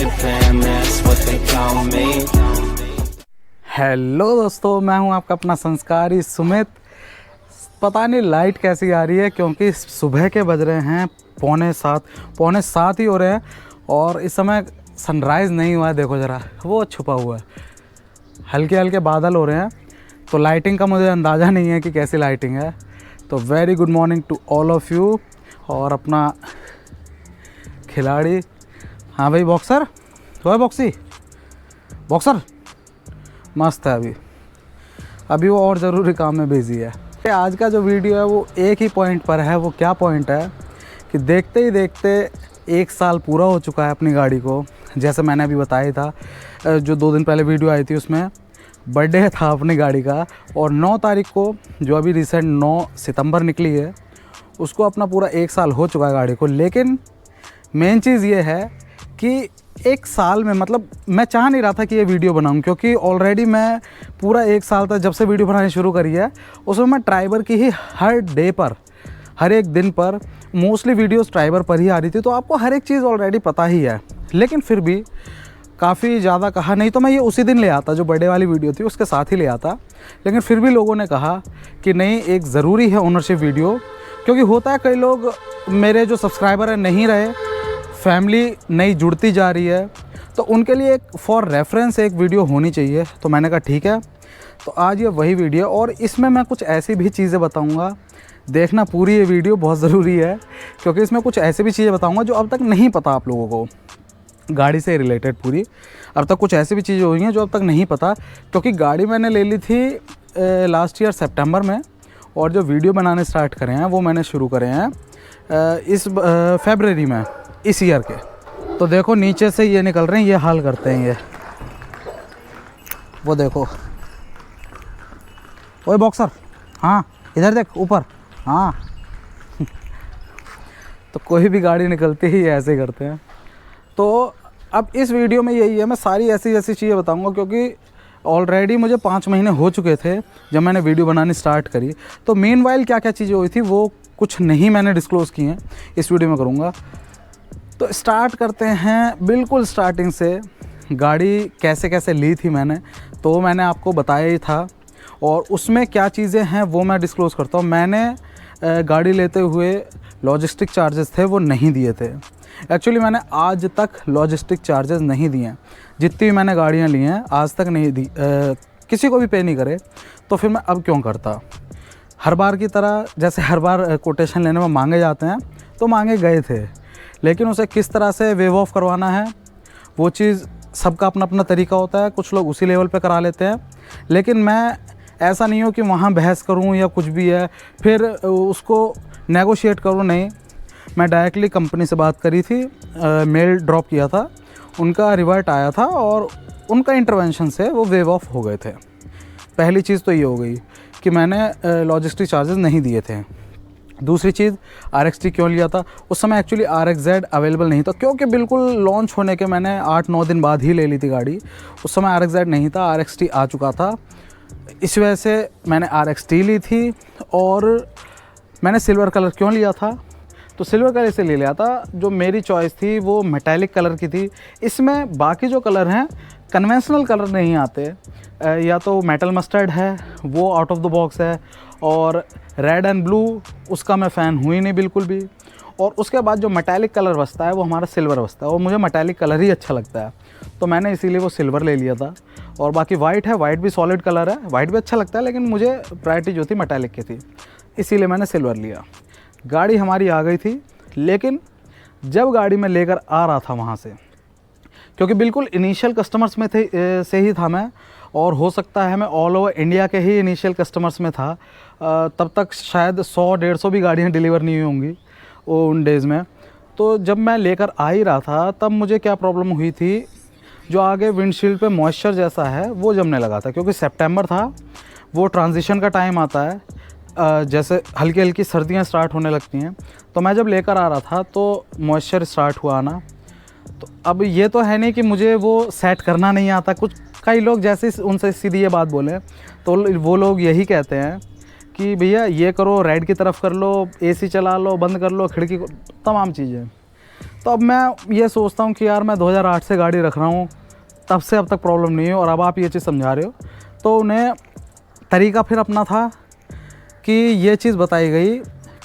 your fam, that's what they call me. Hello दोस्तों, मैं हूं आपका अपना संस्कारी सुमित। पता नहीं लाइट कैसी आ रही है, क्योंकि सुबह के बज रहे हैं पौने सात ही हो रहे हैं और इस समय सनराइज़ नहीं हुआ है। देखो ज़रा, वो छुपा हुआ है, हल्के हल्के बादल हो रहे हैं, तो लाइटिंग का मुझे अंदाज़ा नहीं है कि कैसी लाइटिंग है। तो very good morning to all of you. और अपना खिलाड़ी, हाँ भाई, बॉक्सर बॉक्सर मस्त है। अभी वो और ज़रूरी काम में बिज़ी है। आज का जो वीडियो है वो एक ही पॉइंट पर है। वो क्या पॉइंट है कि देखते ही देखते 1 साल पूरा हो चुका है अपनी गाड़ी को। जैसे मैंने अभी बताया था, जो 2 दिन पहले वीडियो आई थी उसमें बर्थडे था अपनी गाड़ी का, और 9 तारीख को, जो अभी रिसेंट 9 सितंबर निकली है, उसको अपना पूरा 1 साल हो चुका है गाड़ी को। लेकिन मेन चीज़ ये है कि 1 साल में, मतलब मैं चाह नहीं रहा था कि ये वीडियो बनाऊं, क्योंकि ऑलरेडी मैं पूरा 1 साल तक, जब से वीडियो बनानी शुरू करी है, उसमें मैं ट्राइबर की ही हर डे पर, हर एक दिन पर मोस्टली वीडियोस ट्राइबर पर ही आ रही थी। तो आपको हर एक चीज़ ऑलरेडी पता ही है। लेकिन फिर भी काफ़ी ज़्यादा कहा, नहीं तो मैं ये उसी दिन ले आता, जो बर्थडे वाली वीडियो थी उसके साथ ही ले आता। लेकिन फिर भी लोगों ने कहा कि नहीं, एक ज़रूरी है ओनरशिप वीडियो, क्योंकि होता है कई लोग, मेरे जो सब्सक्राइबर हैं नहीं रहे, फैमिली नई जुड़ती जा रही है, तो उनके लिए एक फॉर रेफरेंस एक वीडियो होनी चाहिए। तो मैंने कहा ठीक है, तो आज ये वही वीडियो, और इसमें मैं कुछ ऐसी भी चीज़ें बताऊंगा। देखना पूरी ये वीडियो, बहुत ज़रूरी है, क्योंकि इसमें कुछ ऐसी भी चीज़ें बताऊंगा जो अब तक नहीं पता आप लोगों को, गाड़ी से रिलेटेड पूरी। अब तक कुछ ऐसी भी चीज़ें हुई हैं जो अब तक नहीं पता, क्योंकि गाड़ी मैंने ले ली थी लास्ट ईयर सितंबर में, और जो वीडियो बनाने स्टार्ट करे हैं वो मैंने शुरू करे हैं इस फरवरी में, इस ईयर के। तो देखो नीचे से ये निकल रहे हैं, ये हाल करते हैं ये, वो देखो। ओए बॉक्सर, हाँ इधर देख ऊपर, हाँ तो कोई भी गाड़ी निकलती ही ऐसे ही करते हैं। तो अब इस वीडियो में यही है, मैं सारी ऐसी चीज़ें बताऊंगा, क्योंकि ऑलरेडी मुझे 5 महीने हो चुके थे जब मैंने वीडियो बनानी स्टार्ट करी। तो मीनवाइल क्या क्या चीज़ें हुई थी वो कुछ नहीं मैंने डिस्क्लोज़ की हैं, इस वीडियो में करूँगा। तो स्टार्ट करते हैं बिल्कुल स्टार्टिंग से। गाड़ी कैसे कैसे ली थी मैंने, तो मैंने आपको बताया ही था, और उसमें क्या चीज़ें हैं वो मैं डिस्क्लोज़ करता हूँ। मैंने गाड़ी लेते हुए लॉजिस्टिक चार्जेस थे वो नहीं दिए थे। एक्चुअली मैंने आज तक लॉजिस्टिक चार्जेस नहीं दिए हैं, जितनी भी मैंने गाड़ियाँ ली हैं आज तक नहीं दी, किसी को भी पे नहीं करे। तो फिर मैं अब क्यों करता, हर बार की तरह, जैसे हर बार कोटेशन लेने में मांगे जाते हैं, तो मांगे गए थे, लेकिन उसे किस तरह से वेव ऑफ करवाना है वो चीज़ सबका अपना अपना तरीका होता है। कुछ लोग उसी लेवल पे करा लेते हैं, लेकिन मैं ऐसा नहीं हो कि वहाँ बहस करूँ या कुछ भी है फिर उसको नेगोशिएट करूँ, नहीं। मैं डायरेक्टली कंपनी से बात करी थी, मेल ड्रॉप किया था, उनका रिवर्ट आया था, और उनका इंटरवेंशन से वो वेव ऑफ हो गए थे। पहली चीज़ तो ये हो गई कि मैंने लॉजिस्टिक चार्जेस नहीं दिए थे। दूसरी चीज़, RXT क्यों लिया था, उस समय एक्चुअली RXZ अवेलेबल नहीं था, क्योंकि बिल्कुल लॉन्च होने के मैंने 8-9 दिन बाद ही ले ली थी गाड़ी। उस समय RXZ नहीं था, RXT आ चुका था। इस वजह से मैंने RXT ली थी। और मैंने सिल्वर कलर क्यों लिया था, तो सिल्वर कलर से ले लिया था, जो मेरी चॉइस थी वो मेटालिक कलर की थी। इसमें बाकी जो कलर हैं कन्वेंशनल कलर नहीं आते, या तो मेटल मस्टर्ड है वो आउट ऑफ द बॉक्स है, और रेड एंड ब्लू उसका मैं फ़ैन हुई नहीं बिल्कुल भी। और उसके बाद जो मेटालिक कलर बचता है वो हमारा सिल्वर बचता है, और मुझे मेटालिक कलर ही अच्छा लगता है, तो मैंने इसीलिए वो सिल्वर ले लिया था। और बाकी वाइट है, वाइट भी सॉलिड कलर है, वाइट भी अच्छा लगता है, लेकिन मुझे प्रायोरिटी जो थी मेटालिक की थी, इसीलिए मैंने सिल्वर लिया। गाड़ी हमारी आ गई थी, लेकिन जब गाड़ी में लेकर आ रहा था वहाँ से, क्योंकि बिल्कुल इनिशियल कस्टमर्स में से ही था मैं, और हो सकता है मैं ऑल ओवर इंडिया के ही इनिशियल कस्टमर्स में था। तब तक शायद 100-150 भी गाड़ियाँ डिलीवर नहीं हुई होंगी उन डेज़ में। तो जब मैं लेकर आ ही रहा था, तब मुझे क्या प्रॉब्लम हुई थी, जो आगे विंडशील्ड पे मॉइस्चर जैसा है वो जमने लगा था, क्योंकि सितंबर था, वो ट्रांजिशन का टाइम आता है, जैसे हल्की हल्की सर्दियाँ स्टार्ट होने लगती हैं। तो मैं जब लेकर आ रहा था तो मॉइस्चर स्टार्ट हुआ आना। तो अब ये तो है नहीं कि मुझे वो सेट करना नहीं आता। कुछ कई लोग जैसे उनसे सीधी ये बात बोले तो वो लोग यही कहते हैं कि भैया ये करो, राइट की तरफ कर लो, AC चला लो, बंद कर लो खिड़की को, तमाम चीज़ें। तो अब मैं ये सोचता हूँ कि यार मैं 2008 से गाड़ी रख रहा हूँ, तब से अब तक प्रॉब्लम नहीं है और अब आप ये चीज़ समझा रहे हो। तो उन्हें तरीका फिर अपना था कि ये चीज़ बताई गई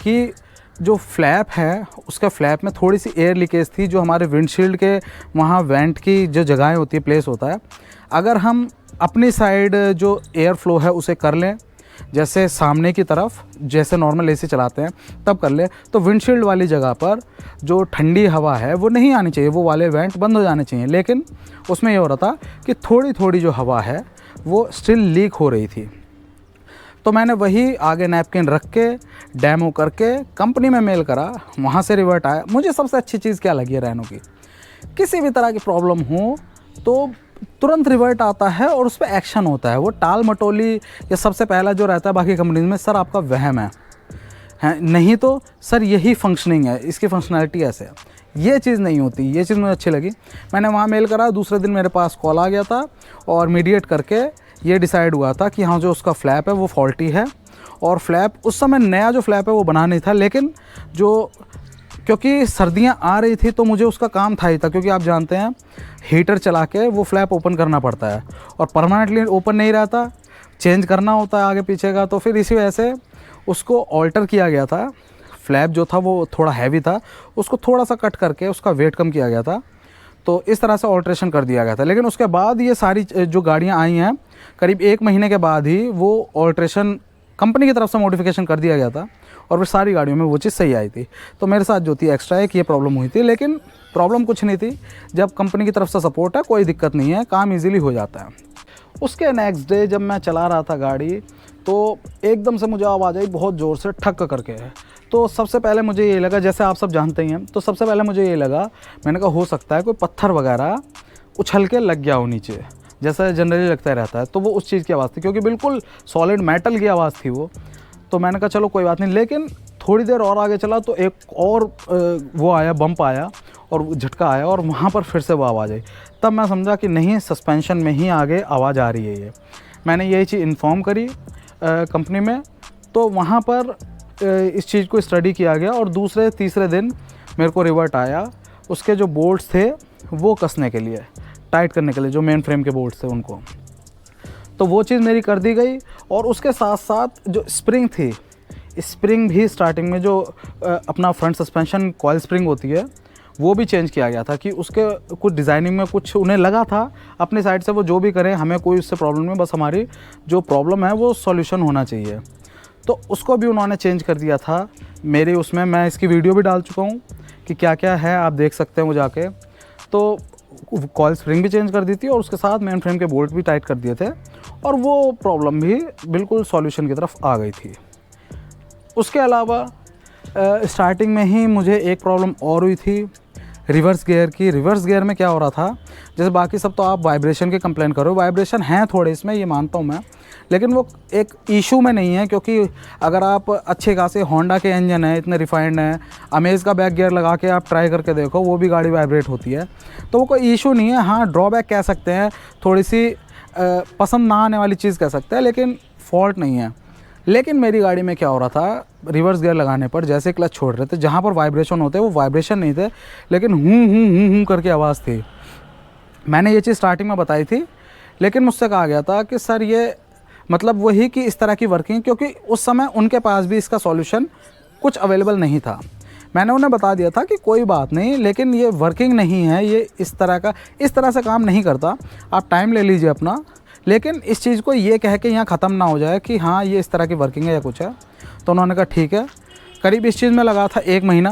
कि जो फ्लैप है उसके फ्लैप में थोड़ी सी एयर लीकेज थी, जो हमारे विंडशील्ड के वहाँ वेंट की जो जगहें होती है, प्लेस होता है, अगर हम अपनी साइड जो एयर फ्लो है उसे कर लें, जैसे सामने की तरफ जैसे नॉर्मल एसी चलाते हैं तब कर ले, तो विंडशील्ड वाली जगह पर जो ठंडी हवा है वो नहीं आनी चाहिए, वो वाले वेंट बंद हो जाने चाहिए। लेकिन उसमें ये हो रहा था कि थोड़ी थोड़ी जो हवा है वो स्टिल लीक हो रही थी। तो मैंने वही आगे नैपकिन रख के डेमो करके कंपनी में मेल करा, वहाँ से रिवर्ट आया। मुझे सबसे अच्छी चीज़ क्या लगी है रैनो की, किसी भी तरह की प्रॉब्लम हो तो तुरंत रिवर्ट आता है और उस पर एक्शन होता है। वो टाल मटोली ये सबसे पहला जो रहता है बाकी कंपनीज में, सर आपका वहम है नहीं तो सर यही फंक्शनिंग है, इसकी फंक्शनैलिटी ऐसे है, ये चीज़ नहीं होती। ये चीज़ मुझे अच्छी लगी। मैंने वहाँ मेल करा, दूसरे दिन मेरे पास कॉल आ गया था और मीडिएट करके ये डिसाइड हुआ था कि हाँ जो उसका फ्लैप है वो फॉल्टी है। और फ्लैप उस समय नया जो फ्लैप है वो बना नहीं था, लेकिन जो क्योंकि सर्दियाँ आ रही थी तो मुझे उसका काम था ही था, क्योंकि आप जानते हैं हीटर चला के वो फ्लैप ओपन करना पड़ता है और परमानेंटली ओपन नहीं रहता, चेंज करना होता है आगे पीछे का। तो फिर इसी वजह से उसको ऑल्टर किया गया था। फ्लैप जो था वो थोड़ा हैवी था, उसको थोड़ा सा कट करके उसका वेट कम किया गया था। तो इस तरह से ऑल्ट्रेशन कर दिया गया था। लेकिन उसके बाद ये सारी जो गाड़ियाँ आई हैं, करीब 1 महीने के बाद ही वो ऑल्ट्रेशन कंपनी की तरफ से मॉडिफिकेशन कर दिया गया था और फिर सारी गाड़ियों में वो चीज़ सही आई थी। तो मेरे साथ जो थी एक्स्ट्रा एक ये प्रॉब्लम हुई थी, लेकिन प्रॉब्लम कुछ नहीं थी। जब कंपनी की तरफ से सपोर्ट है कोई दिक्कत नहीं है, काम ईजिली हो जाता है। उसके नेक्स्ट डे जब मैं चला रहा था गाड़ी तो एकदम से मुझे आवाज़ आई बहुत ज़ोर से ठक करके। तो सबसे पहले मुझे ये लगा, जैसे आप सब जानते ही हैं, तो सबसे पहले मुझे ये लगा, मैंने कहा हो सकता है कोई पत्थर वगैरह उछल के लग गया हो नीचे, जैसा जनरली लगता रहता है। तो वो उस चीज़ की आवाज़ थी, क्योंकि बिल्कुल सॉलिड मेटल की आवाज़ थी वो। तो मैंने कहा चलो कोई बात नहीं। लेकिन थोड़ी देर और आगे चला तो एक और वो आया, बम्प आया और झटका आया और वहाँ पर फिर से वो आवाज़ आई। तब मैं समझा कि नहीं, सस्पेंशन में ही आगे आवाज़ आ रही है ये। मैंने यही चीज़ इन्फॉर्म करी कंपनी में, तो वहाँ पर इस चीज़ को स्टडी किया गया और दूसरे तीसरे दिन मेरे को रिवर्ट आया उसके जो बोल्ट्स थे वो कसने के लिए, टाइट करने के लिए, जो मेन फ्रेम के बोल्ट्स थे उनको। तो वो चीज़ मेरी कर दी गई। और उसके साथ साथ जो स्प्रिंग थी, स्प्रिंग भी स्टार्टिंग में जो अपना फ्रंट सस्पेंशन कॉइल स्प्रिंग होती है वो भी चेंज किया गया था कि उसके कुछ डिज़ाइनिंग में कुछ उन्हें लगा था अपनी साइड से, वो जो भी करें हमें कोई उससे प्रॉब्लम नहीं, बस हमारी जो प्रॉब्लम है वो सॉल्यूशन होना चाहिए। तो उसको भी उन्होंने चेंज कर दिया था मेरे उसमें। मैं इसकी वीडियो भी डाल चुका हूँ कि क्या क्या है, आप देख सकते हैं वो जाके। तो कॉइल स्प्रिंग भी चेंज कर दी थी और उसके साथ मेन फ्रेम के बोल्ट भी टाइट कर दिए थे और वो प्रॉब्लम भी बिल्कुल सॉल्यूशन की तरफ आ गई थी। उसके अलावा स्टार्टिंग में ही मुझे एक प्रॉब्लम और हुई थी रिवर्स गियर की। रिवर्स गियर में क्या हो रहा था, जैसे बाकी सब तो आप वाइब्रेशन की कंप्लेन करो, वाइब्रेशन हैं थोड़े इसमें, ये मानता हूँ मैं, लेकिन वो एक इशू में नहीं है। क्योंकि अगर आप अच्छे खासे होंडा के इंजन है, इतने रिफाइंड हैं, अमेज़ का बैक गियर लगा के आप ट्राई करके देखो, वो भी गाड़ी वाइब्रेट होती है, तो वो कोई इशू नहीं है। हाँ, ड्रॉबैक कह सकते हैं, थोड़ी सी पसंद ना आने वाली चीज़ कह सकते हैं, लेकिन फॉल्ट नहीं है। लेकिन मेरी गाड़ी में क्या हो रहा था, रिवर्स गियर लगाने पर जैसे क्लच छोड़ रहे थे, जहाँ पर वाइब्रेशन होते वो वाइब्रेशन नहीं थे, लेकिन हूँ करके आवाज़ थी। मैंने ये चीज़ स्टार्टिंग में बताई थी, लेकिन मुझसे कहा गया था कि सर ये मतलब वही कि इस तरह की वर्किंग, क्योंकि उस समय उनके पास भी इसका सॉल्यूशन कुछ अवेलेबल नहीं था। मैंने उन्हें बता दिया था कि कोई बात नहीं, लेकिन ये वर्किंग नहीं है, ये इस तरह से काम नहीं करता, आप टाइम ले लीजिए अपना, लेकिन इस चीज़ को ये कह के यहाँ ख़त्म ना हो जाए कि हाँ ये इस तरह की वर्किंग है या कुछ है। तो उन्होंने कहा ठीक है। करीब इस चीज़ में लगा था 1 महीना,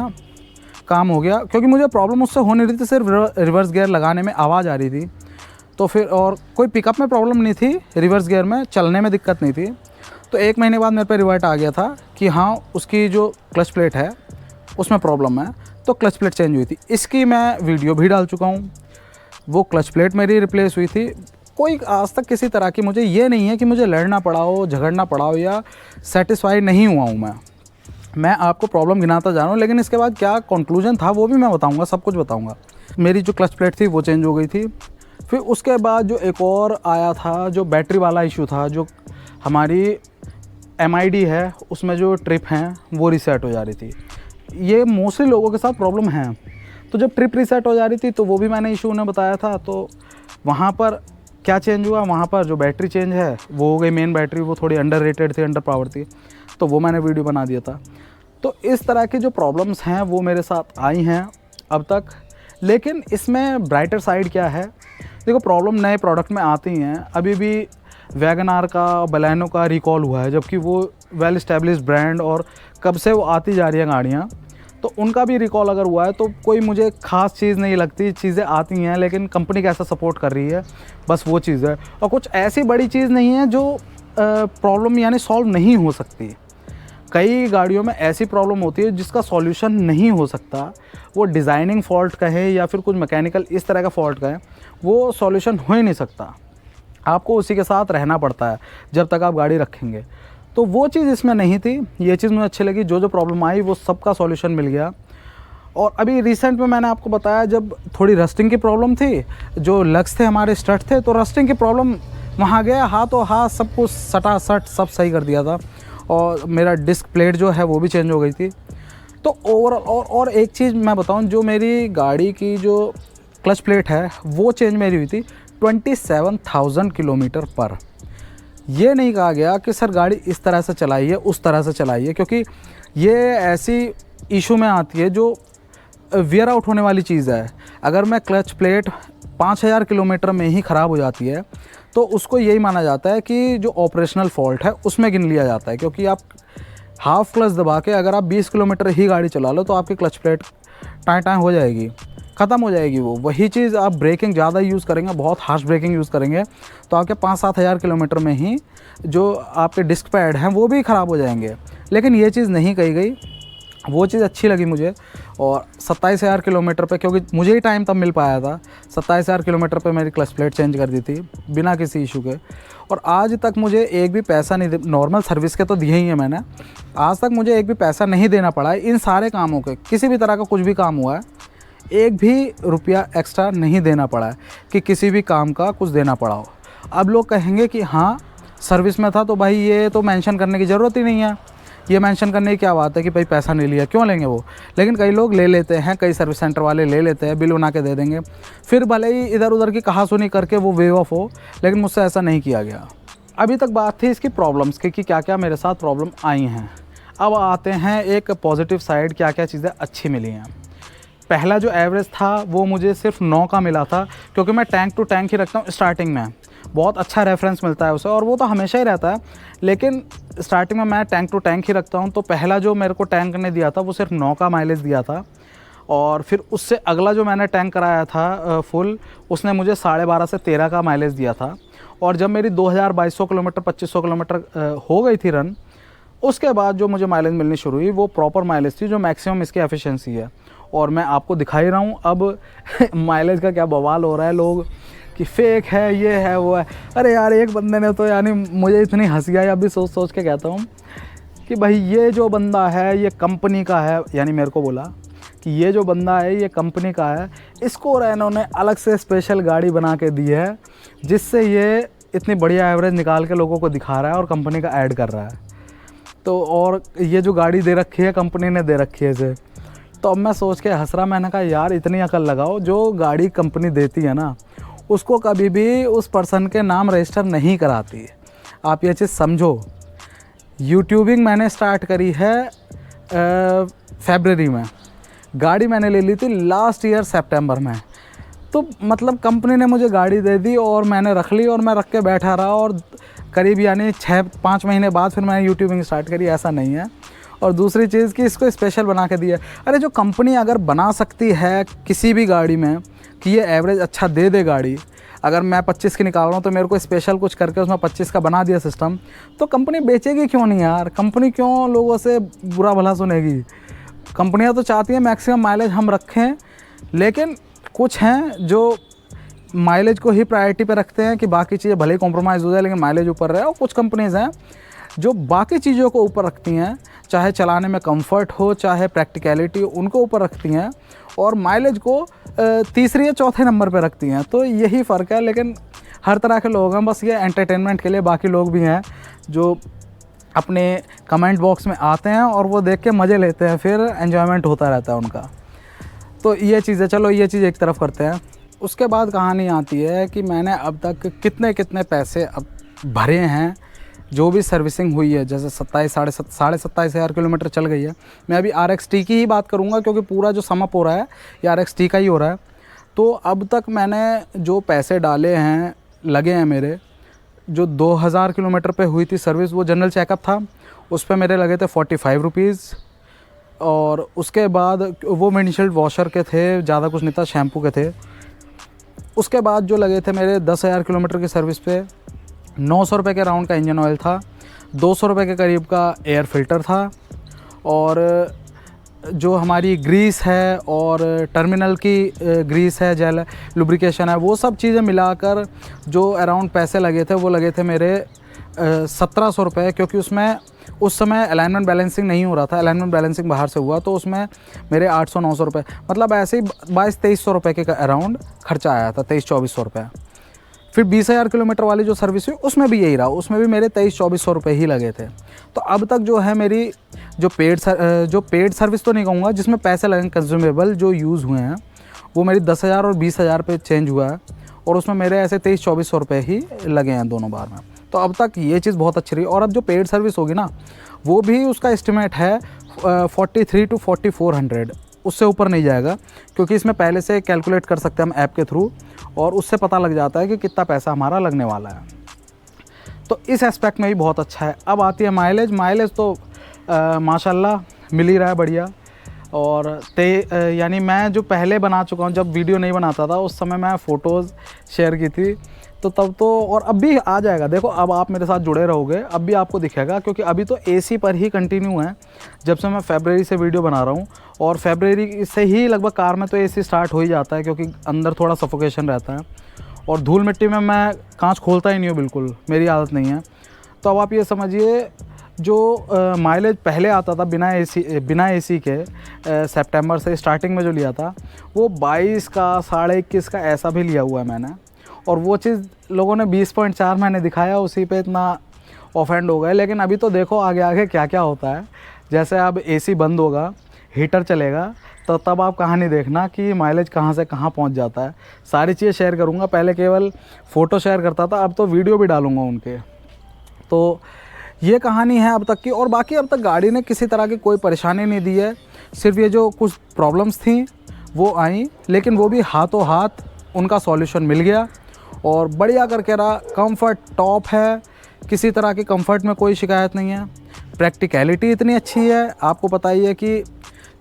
काम हो गया, क्योंकि मुझे प्रॉब्लम उससे हो नहीं रही थी, सिर्फ रिवर्स गियर लगाने में आवाज़ आ रही थी। तो फिर और कोई पिकअप में प्रॉब्लम नहीं थी, रिवर्स गियर में चलने में दिक्कत नहीं थी। तो 1 महीने बाद मेरे पे रिवर्ट आ गया था कि हाँ उसकी जो क्लच प्लेट है उसमें प्रॉब्लम है, तो क्लच प्लेट चेंज हुई थी। इसकी मैं वीडियो भी डाल चुका हूँ। वो क्लच प्लेट मेरी रिप्लेस हुई थी। कोई आज तक किसी तरह की मुझे ये नहीं है कि मुझे लड़ना पड़ा हो, झगड़ना पड़ा हो या सेटिस्फाई नहीं हुआ हूँ मैं आपको प्रॉब्लम गिनाता जा रहा हूँ, लेकिन इसके बाद क्या कंक्लूजन था वो भी मैं बताऊँगा, सब कुछ बताऊँगा। मेरी जो क्लच प्लेट थी वो चेंज हो गई थी। फिर उसके बाद जो एक और आया था, जो बैटरी वाला इशू था, जो हमारी MID है उसमें जो ट्रिप हैं वो रीसेट हो जा रही थी। ये मोस्टली लोगों के साथ प्रॉब्लम है, तो जब ट्रिप रीसेट हो जा रही थी तो वो भी मैंने इशू उन्हें बताया था। तो वहाँ पर क्या चेंज हुआ, वहाँ पर जो बैटरी चेंज है वो हो गई, मेन बैटरी वो थोड़ी अंडररेटेड थी, अंडर पावर थी, तो वो मैंने वीडियो बना दिया था। तो इस तरह की जो प्रॉब्लम्स हैं वो मेरे साथ आई हैं अब तक। लेकिन इसमें ब्राइटर साइड क्या है, देखो प्रॉब्लम नए प्रोडक्ट में आती हैं। अभी भी वैगन आर का, बलेनो का रिकॉल हुआ है, जबकि वो वेल इस्टेब्लिश्ड ब्रांड और कब से वो आती जा रही हैं गाड़ियाँ, तो उनका भी रिकॉल अगर हुआ है तो कोई मुझे ख़ास चीज़ नहीं लगती। चीज़ें आती हैं लेकिन कंपनी कैसा सपोर्ट कर रही है, बस वो चीज़ है। और कुछ ऐसी बड़ी चीज़ नहीं है जो प्रॉब्लम यानी सॉल्व नहीं हो सकती। कई गाड़ियों में ऐसी प्रॉब्लम होती है जिसका सॉल्यूशन नहीं हो सकता। वो डिज़ाइनिंग फॉल्ट कहें या फिर कुछ मैकेनिकल इस तरह का फॉल्ट कहें, वो सॉल्यूशन हो ही नहीं सकता। आपको उसी के साथ रहना पड़ता है जब तक आप गाड़ी रखेंगे। तो वो चीज़ इसमें नहीं थी, ये चीज़ मुझे अच्छी लगी। जो प्रॉब्लम आई वो सबका सॉल्यूशन मिल गया। और अभी रिसेंट में मैंने आपको बताया जब थोड़ी रस्टिंग की प्रॉब्लम थी, जो लग्स थे हमारे स्टड थे, तो रस्टिंग की प्रॉब्लम वहाँ गया, हाथों हाथ सब कुछ सटा सट सब सही कर दिया था। और मेरा डिस्क प्लेट जो है वो भी चेंज हो गई थी। तो ओवरऑल और एक चीज़ मैं बताऊँ, जो मेरी गाड़ी की जो क्लच प्लेट है वो चेंज मेरी हुई थी 27,000 किलोमीटर पर। ये नहीं कहा गया कि सर गाड़ी इस तरह से चलाइए, उस तरह से चलाइए, क्योंकि ये ऐसी इशू में आती है जो वियर आउट होने वाली चीज़ है। अगर मैं क्लच प्लेट 5,000 किलोमीटर में ही ख़राब हो जाती है तो उसको यही माना जाता है कि जो ऑपरेशनल फॉल्ट है उसमें गिन लिया जाता है। क्योंकि आप हाफ क्लच दबा के अगर आप 20 किलोमीटर ही गाड़ी चला लो तो आपकी क्लच प्लेट टाँय टाँय हो जाएगी, ख़त्म हो जाएगी वो। वही चीज़ आप ब्रेकिंग ज़्यादा यूज़ करेंगे, बहुत हार्श ब्रेकिंग यूज़ करेंगे, तो आपके 5-7 हज़ार किलोमीटर में ही जो आपके डिस्क पैड हैं वो भी ख़राब हो जाएंगे। लेकिन ये चीज़ नहीं कही गई, वो चीज़ अच्छी लगी मुझे। और 27,000 किलोमीटर पे, क्योंकि मुझे ही टाइम तब मिल पाया था, 27,000 किलोमीटर पे मेरी क्लच प्लेट चेंज कर दी थी बिना किसी इशू के। और आज तक मुझे एक भी पैसा नहीं, नॉर्मल सर्विस के तो दिए ही हैं मैंने, आज तक मुझे एक भी पैसा नहीं देना पड़ा है इन सारे कामों के। किसी भी तरह का कुछ भी काम हुआ है, एक भी रुपया एक्स्ट्रा नहीं देना पड़ा है कि किसी भी काम का कुछ देना पड़ा हो। अब लोग कहेंगे कि हाँ सर्विस में था तो भाई ये तो मेंशन करने की ज़रूरत ही नहीं है, ये मेंशन करने की क्या बात है कि भाई पैसा नहीं लिया, क्यों लेंगे वो। लेकिन कई लोग ले लेते हैं, कई सर्विस सेंटर वाले ले लेते हैं, बिल बना के दे देंगे, फिर भले ही इधर उधर की कहासुनी करके वो वेव ऑफ हो। लेकिन मुझसे ऐसा नहीं किया गया। अभी तक बात थी इसकी प्रॉब्लम्स की कि क्या क्या मेरे साथ प्रॉब्लम आई हैं। अब आते हैं एक पॉजिटिव साइड, क्या क्या चीज़ें अच्छी मिली हैं। पहला जो एवरेज था वो मुझे सिर्फ 9 का मिला था, क्योंकि मैं टैंक टू टैंक ही रखता हूँ स्टार्टिंग में, बहुत अच्छा रेफरेंस मिलता है उसे, और वो तो हमेशा ही रहता है। लेकिन स्टार्टिंग में मैं टैंक टू टैंक ही रखता हूँ। तो पहला जो मेरे को टैंक ने दिया था वो सिर्फ 9 का माइलेज दिया था। और फिर उससे अगला जो मैंने टैंक कराया था फुल, उसने मुझे 12.5 से 13 का माइलेज दिया था। और जब मेरी 2200 किलोमीटर 2500 किलोमीटर हो गई थी रन, उसके बाद जो मुझे माइलेज मिलनी शुरू हुई वो प्रॉपर माइलेज थी, जो मैक्सिमम इसकी एफिशिएंसी है। और मैं आपको दिखा ही रहा हूँ अब माइलेज का क्या बवाल हो रहा है, लोग कि फेक है, ये है, वो है। अरे यार एक बंदे ने तो यानी मुझे इतनी हंसी आई, अभी सोच सोच के कहता हूँ कि भाई ये जो बंदा है ये कंपनी का है, यानी मेरे को बोला कि ये जो बंदा है ये कंपनी का है, इसको रेनो ने अलग से स्पेशल गाड़ी बना के दी है जिससे ये इतनी बढ़िया एवरेज निकाल के लोगों को दिखा रहा है और कंपनी का ऐड कर रहा है। तो और ये जो गाड़ी दे रखी है कंपनी ने दे रखी है इसे। तो अब मैं सोच के हंस रहा, मैंने कहा यार इतनी अकल लगाओ, जो गाड़ी कंपनी देती है ना उसको कभी भी उस पर्सन के नाम रजिस्टर नहीं कराती। आप ये चीज़ समझो। यूट्यूबिंग मैंने स्टार्ट करी है फरवरी में, गाड़ी मैंने ले ली थी लास्ट ईयर सितंबर में। तो मतलब कंपनी ने मुझे गाड़ी दे दी और मैंने रख ली और मैं रख के बैठा रहा, और करीब यानी 6-5 महीने बाद फिर मैंने यूट्यूबिंग स्टार्ट करी, ऐसा नहीं है। और दूसरी चीज़ कि इसको स्पेशल बना के दिया। अरे जो कंपनी अगर बना सकती है किसी भी गाड़ी में कि ये एवरेज अच्छा दे दे गाड़ी, अगर मैं 25 की निकाल रहा हूँ तो मेरे को स्पेशल कुछ करके उसमें 25 का बना दिया सिस्टम, तो कंपनी बेचेगी क्यों नहीं यार। कंपनी क्यों लोगों से बुरा भला सुनेगी। कंपनियाँ तो चाहती हैं मैक्सिमम माइलेज हम रखें, लेकिन कुछ हैं जो माइलेज को ही प्रायोरिटी पे रखते हैं कि बाकी चीज़ें भले ही कॉम्प्रोमाइज़ हो जाए लेकिन माइलेज ऊपर रहे। और कुछ कंपनीज़ हैं जो बाकी चीज़ों को ऊपर रखती हैं, चाहे चलाने में कंफर्ट हो चाहे प्रैक्टिकलिटी, उनको ऊपर रखती हैं और माइलेज को तीसरे या चौथे नंबर पे रखती हैं। तो यही फ़र्क है। लेकिन हर तरह के लोग हैं, बस ये एंटरटेनमेंट के लिए। बाकी लोग भी हैं जो अपने कमेंट बॉक्स में आते हैं और वो देख के मज़े लेते हैं, फिर एन्जॉयमेंट होता रहता है उनका। तो ये चीज़ है, चलो ये चीज़ एक तरफ करते हैं। उसके बाद कहानी आती है कि मैंने अब तक कितने कितने पैसे अब भरे हैं जो भी सर्विसिंग हुई है। जैसे 27 हज़ार किलोमीटर चल गई है। मैं अभी RXT की ही बात करूँगा क्योंकि पूरा जो समअप हो रहा है ये RXT का ही हो रहा है। तो अब तक मैंने जो पैसे डाले हैं, लगे हैं मेरे, जो 2000 किलोमीटर पे हुई थी सर्विस, वो जनरल चेकअप था, उस पर मेरे लगे थे 45 रुपीज़। और उसके बाद वो विंडशील्ड वॉशर के थे, ज़्यादा कुछ नहीं था, शैम्पू के थे। उसके बाद जो लगे थे मेरे 10,000 किलोमीटर की सर्विस पे 900 रुपये के राउंड का इंजन ऑयल था, 200 रुपये के करीब का एयर फिल्टर था, और जो हमारी ग्रीस है और टर्मिनल की ग्रीस है, जेल लुब्रिकेशन है, वो सब चीज़ें मिलाकर जो अराउंड पैसे लगे थे वो लगे थे मेरे 1700 रुपये। क्योंकि उसमें उस समय अलाइनमेंट बैलेंसिंग नहीं हो रहा था, अलाइनमेंट बैलेंसिंग बाहर से हुआ, तो उसमें मेरे 800-900 रुपये, मतलब ऐसे ही 2200-2300 रुपये के अराउंड खर्चा आया था, 2300-2400 रुपये। फिर 20,000 किलोमीटर वाली जो सर्विस हुई उसमें भी यही रहा, उसमें भी मेरे 2300-2400 रुपये ही लगे थे। तो अब तक जो है मेरी जो पेड सर्विस तो नहीं कहूँगा, जिसमें पैसे लगे, कंज्यूमेबल जो यूज़ हुए हैं, वो मेरी 10,000 और 20,000 पे चेंज हुआ है, और उसमें मेरे ऐसे 2300-2400 रुपये ही लगे हैं दोनों बार में। तो अब तक ये चीज़ बहुत अच्छी रही। और अब जो पेड सर्विस होगी ना, वो भी उसका एस्टिमेट है 43 to 4400, उससे ऊपर नहीं जाएगा, क्योंकि इसमें पहले से कैलकुलेट कर सकते हैं हम ऐप के थ्रू, और उससे पता लग जाता है कि कितना पैसा हमारा लगने वाला है। तो इस एस्पेक्ट में भी बहुत अच्छा है। अब आती है माइलेज तो माशाल्लाह मिल ही रहा है बढ़िया। और यानी मैं जो पहले बना चुका हूँ, जब वीडियो नहीं बनाता था उस समय मैं फ़ोटोज़ शेयर की थी, तो तब तो, और अब भी आ जाएगा। देखो अब आप मेरे साथ जुड़े रहोगे, अब भी आपको दिखेगा, क्योंकि अभी तो AC पर ही कंटिन्यू है जब से मैं फरवरी से वीडियो बना रहा हूँ। और फरवरी से ही लगभग कार में तो AC स्टार्ट हो ही जाता है, क्योंकि अंदर थोड़ा सफोकेशन रहता है। और धूल मिट्टी में मैं कांच खोलता ही नहीं हूँ, बिल्कुल मेरी आदत नहीं है। तो अब आप ये समझिए, जो माइलेज पहले आता था बिना AC के, सितंबर से स्टार्टिंग में जो लिया था, वो 22 का 21.5 का ऐसा भी लिया हुआ है मैंने। और वो चीज़ लोगों ने 20.4 मैंने दिखाया, उसी पे इतना ऑफेंड हो गए। लेकिन अभी तो देखो आगे आगे क्या क्या होता है। जैसे अब AC बंद होगा, हीटर चलेगा, तो तब आप कहानी देखना कि माइलेज कहाँ से कहाँ पहुँच जाता है। सारी चीज़ें शेयर करूँगा। पहले केवल फ़ोटो शेयर करता था, अब तो वीडियो भी डालूँगा उनके। तो ये कहानी है अब तक की। और बाकी अब तक गाड़ी ने किसी तरह की कोई परेशानी नहीं दी है। सिर्फ ये जो कुछ प्रॉब्लम्स थी वो आई, लेकिन वो भी हाथों हाथ उनका सॉल्यूशन मिल गया, और बढ़िया करके रहा। कंफर्ट टॉप है, किसी तरह की कंफर्ट में कोई शिकायत नहीं है। प्रैक्टिकलिटी इतनी अच्छी है, आपको पता ही है कि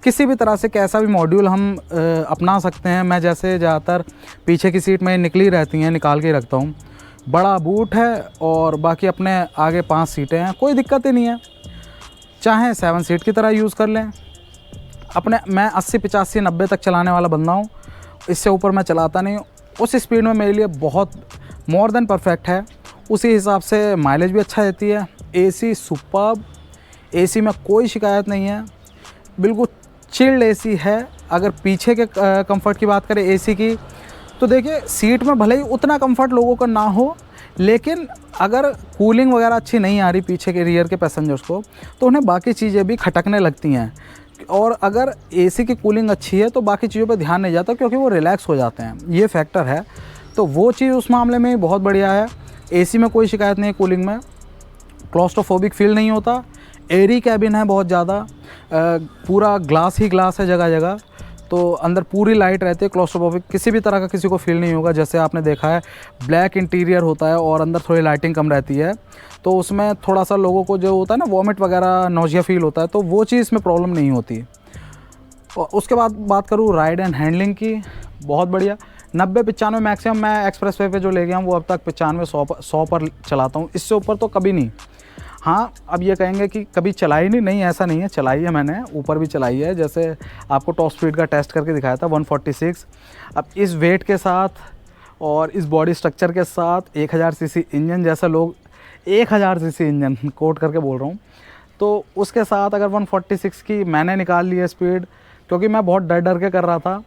किसी भी तरह से कैसा भी मॉड्यूल हम अपना सकते हैं। मैं जैसे ज़्यादातर पीछे की सीट में निकली रहती हैं, निकाल के रखता हूँ। बड़ा बूट है और बाकी अपने आगे 5 सीटें हैं, कोई दिक्कत ही नहीं है। चाहे 7 सीट की तरह यूज़ कर लें। मैं 80, 85, 90 तक चलाने वाला बंदा हूँ, इससे ऊपर मैं चलाता नहीं। उस स्पीड में मेरे लिए बहुत मोर देन परफेक्ट है। उसी हिसाब से माइलेज भी अच्छा देती है। AC सुपर्ब, AC में कोई शिकायत नहीं है, बिल्कुल चिल्ड AC है। अगर पीछे के कंफर्ट की बात करें AC की, तो देखिए सीट में भले ही उतना कंफर्ट लोगों का ना हो, लेकिन अगर कूलिंग वगैरह अच्छी नहीं आ रही पीछे के रियर के पैसेंजर्स को, तो उन्हें बाकी चीज़ें भी खटकने लगती हैं। और अगर AC की कूलिंग अच्छी है तो बाकी चीज़ों पर ध्यान नहीं जाता, क्योंकि वो रिलैक्स हो जाते हैं, ये फैक्टर है। तो वो चीज़ उस मामले में बहुत बढ़िया है। AC में कोई शिकायत नहीं है, कूलिंग में क्लॉस्ट्रोफोबिक फील नहीं होता। एयरी कैबिन है बहुत ज़्यादा, पूरा ग्लास ही ग्लास है जगह जगह, तो अंदर पूरी लाइट रहती है। क्लॉस्ट्रोफोबिक किसी भी तरह का किसी को फील नहीं होगा। जैसे आपने देखा है ब्लैक इंटीरियर होता है और अंदर थोड़ी लाइटिंग कम रहती है, तो उसमें थोड़ा सा लोगों को जो होता है ना, वॉमिट वगैरह, नौजिया फील होता है, तो वो चीज़ में प्रॉब्लम नहीं होती। और उसके बाद बात करूँ राइड एंड हैंडलिंग की, बहुत बढ़िया। 90-95 मैक्सिमम मैं एक्सप्रेस वे पे जो ले गया हूँ वो अब तक 95-100 पर चलाता हूँ, इससे ऊपर तो कभी नहीं। हाँ, अब ये कहेंगे कि कभी चलाई नहीं, ऐसा नहीं है, चलाई है मैंने, ऊपर भी चलाई है। जैसे आपको टॉप स्पीड का टेस्ट करके दिखाया था 146। अब इस वेट के साथ और इस बॉडी स्ट्रक्चर के साथ 1000 सीसी इंजन, जैसा लोग 1000 सीसी इंजन कोट करके बोल रहा हूँ, तो उसके साथ अगर 146 की मैंने निकाल ली है स्पीड, क्योंकि मैं बहुत डर के कर रहा था,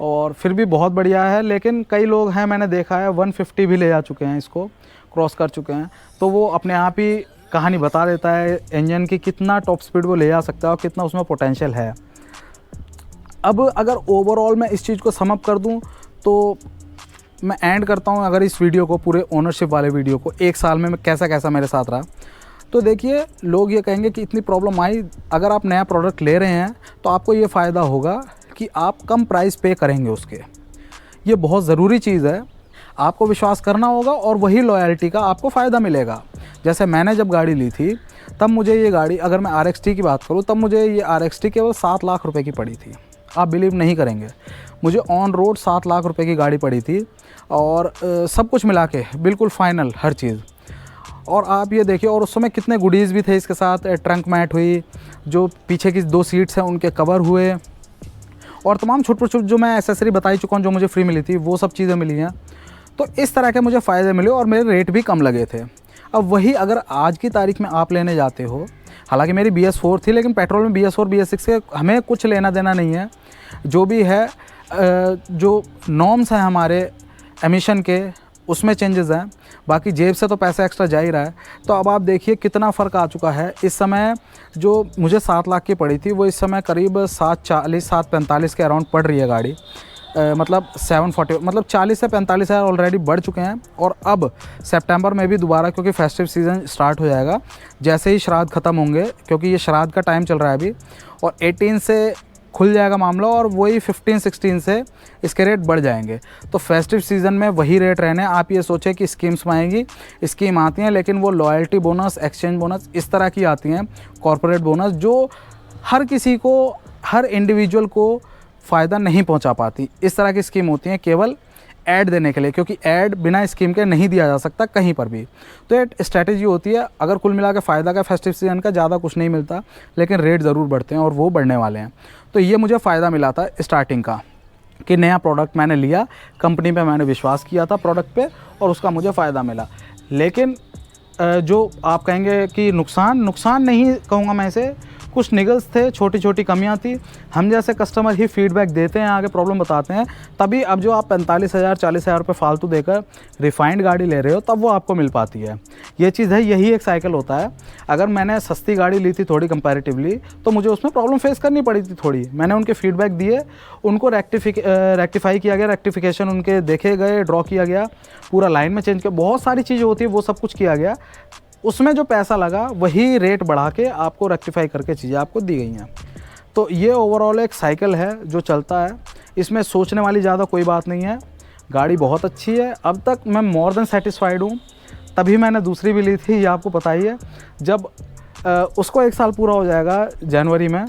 और फिर भी बहुत बढ़िया है। लेकिन कई लोग हैं, मैंने देखा है 150 भी ले जा चुके हैं, इसको क्रॉस कर चुके हैं, तो वो अपने आप ही कहानी बता देता है इंजन की कितना टॉप स्पीड वो ले जा सकता है और कितना उसमें पोटेंशियल है। अब अगर ओवरऑल मैं इस चीज़ को सम अप कर दूं तो मैं एंड करता हूं अगर इस वीडियो को, पूरे ओनरशिप वाले वीडियो को, 1 साल में मैं कैसा कैसा मेरे साथ रहा। तो देखिए, लोग ये कहेंगे कि इतनी प्रॉब्लम आई, अगर आप नया प्रोडक्ट ले रहे हैं तो आपको ये फ़ायदा होगा कि आप कम प्राइस पे करेंगे उसके। ये बहुत ज़रूरी चीज़ है, आपको विश्वास करना होगा और वही लॉयल्टी का आपको फ़ायदा मिलेगा। जैसे मैंने जब गाड़ी ली थी तब मुझे ये गाड़ी, अगर मैं RXT की बात करूँ, तब मुझे ये RXT केवल 7 लाख रुपए की पड़ी थी। आप बिलीव नहीं करेंगे, मुझे ऑन रोड 7 लाख रुपए की गाड़ी पड़ी थी और सब कुछ मिला के बिल्कुल फ़ाइनल हर चीज़। और आप ये देखिए, और उस समय कितने गुडीज़ भी थे इसके साथ। ट्रंक मैट हुई, जो पीछे की 2 सीट्स हैं उनके कवर हुए, और तमाम छोटे जो मैं एसेसरी बता ही चुका हूँ जो मुझे फ्री मिली थी, वो सब चीज़ें मिली हैं। तो इस तरह के मुझे फ़ायदे मिले और मेरे रेट भी कम लगे थे। अब वही अगर आज की तारीख में आप लेने जाते हो, हालांकि मेरी BS4 थी, लेकिन पेट्रोल में BS4 BS6 से हमें कुछ लेना देना नहीं है। जो भी है, जो नॉर्म्स हैं हमारे एमिशन के, उसमें चेंजेस हैं, बाकी जेब से तो पैसा एक्स्ट्रा जा ही रहा है। तो अब आप देखिए कितना फ़र्क आ चुका है। इस समय जो मुझे 7 लाख की पड़ी थी, वो इस समय करीब 740 745 के अराउंड पड़ रही है गाड़ी। मतलब 740, मतलब 40 से 45 हज़ार ऑलरेडी बढ़ चुके हैं। और अब सितंबर में भी दोबारा, क्योंकि फेस्टिव सीज़न स्टार्ट हो जाएगा जैसे ही श्राद्ध ख़त्म होंगे, क्योंकि ये श्राद्ध का टाइम चल रहा है अभी, और 18 से खुल जाएगा मामला, और वही 15-16 से इसके रेट बढ़ जाएंगे। तो फेस्टिव सीज़न में वही रेट रहने। आप ये सोचें कि स्कीम्स आएंगी, स्कीम आती हैं, लेकिन वो लॉयल्टी बोनस, एक्सचेंज बोनस, इस तरह की आती हैं, कॉर्पोरेट बोनस, जो हर किसी को, हर इंडिविजुअल को फ़ायदा नहीं पहुंचा पाती। इस तरह की स्कीम होती हैं केवल ऐड देने के लिए, क्योंकि ऐड बिना स्कीम के नहीं दिया जा सकता कहीं पर भी। तो ये स्ट्रैटेजी होती है। अगर कुल मिला के फ़ायदा का फेस्टिव सीजन का ज़्यादा कुछ नहीं मिलता, लेकिन रेट ज़रूर बढ़ते हैं और वो बढ़ने वाले हैं। तो ये मुझे फ़ायदा मिला था स्टार्टिंग का, कि नया प्रोडक्ट मैंने लिया, कंपनी पे मैंने विश्वास किया था प्रोडक्ट पे, और उसका मुझे फ़ायदा मिला। लेकिन जो आप कहेंगे कि नुकसान नहीं कहूँगा मैं इसे, कुछ निगल्स थे, छोटी छोटी कमियां थी। हम जैसे कस्टमर ही फीडबैक देते हैं, आगे प्रॉब्लम बताते हैं, तभी अब जो आप 45,000 40,000 रुपये फालतू देकर रिफाइंड गाड़ी ले रहे हो, तब वो आपको मिल पाती है। ये चीज़ है, यही एक साइकिल होता है। अगर मैंने सस्ती गाड़ी ली थी थोड़ी कंपैरेटिवली, तो मुझे उसमें प्रॉब्लम फेस करनी पड़ी थी थोड़ी। मैंने उनके फीडबैक दिए, उनको रेक्टिफाई किया गया, रेक्टिफिकेशन उनके देखे गए, ड्रॉ किया गया, पूरा लाइन में चेंज किया, बहुत सारी चीज़ें होती है, वो सब कुछ किया गया। उसमें जो पैसा लगा वही रेट बढ़ा के आपको रेक्टिफाई करके चीज़ें आपको दी गई हैं। तो ये ओवरऑल एक साइकिल है जो चलता है, इसमें सोचने वाली ज़्यादा कोई बात नहीं है। गाड़ी बहुत अच्छी है, अब तक मैं मोर देन सेटिस्फाइड हूँ। तभी मैंने दूसरी भी ली थी, ये आपको पता ही है। जब उसको 1 साल पूरा हो जाएगा जनवरी में,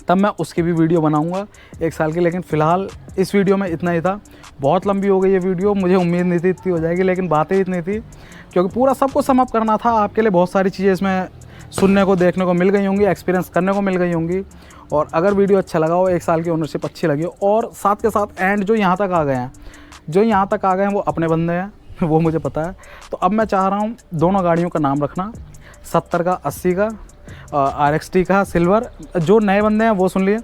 तब मैं उसकी भी वीडियो बनाऊंगा 1 साल की। लेकिन फ़िलहाल इस वीडियो में इतना ही था। बहुत लंबी हो गई ये वीडियो, मुझे उम्मीद नहीं थी इतनी हो जाएगी, लेकिन बातें इतनी थी क्योंकि पूरा सबको सम अप करना था। आपके लिए बहुत सारी चीज़ें इसमें सुनने को, देखने को मिल गई होंगी, एक्सपीरियंस करने को मिल गई होंगी। और अगर वीडियो अच्छा लगा हो, 1 साल की ओनरशिप अच्छी लगी हो, और साथ के साथ एंड जो यहाँ तक आ गए हैं, वो अपने बंदे हैं, वो मुझे पता है। तो अब मैं चाह रहा हूँ दोनों गाड़ियों का नाम रखना, 70 का, 80 का, RXT का सिल्वर। जो नए बंदे हैं वो सुन लिए,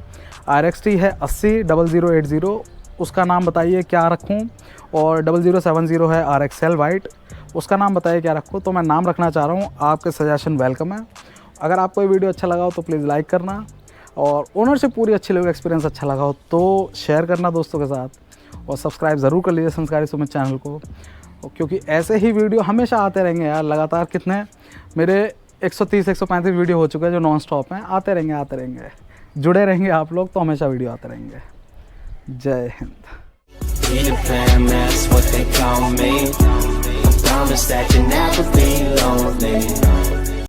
RXT है 80 0080, उसका नाम बताइए क्या रखूं। और 0070 है RXL वाइट, उसका नाम बताइए क्या रखूं। तो मैं नाम रखना चाह रहा हूं, आपके सजेशन वेलकम है। अगर आपको ये वीडियो अच्छा लगा हो तो प्लीज़ लाइक करना, और ओनरशिप पूरी अच्छी लगी, एक्सपीरियंस अच्छा लगा हो तो शेयर करना दोस्तों के साथ, और सब्सक्राइब ज़रूर कर लीजिए संस्कारी सुमित चैनल को, क्योंकि ऐसे ही वीडियो हमेशा आते रहेंगे यार। लगातार कितने मेरे 130-135 वीडियो हो चुके हैं जो नॉन स्टॉप हैं, आते रहेंगे, जुड़े रहेंगे आप लोग, तो हमेशा वीडियो आते रहेंगे। जय Hind. Peter Pan, that's what they call me. I promise that you'll never be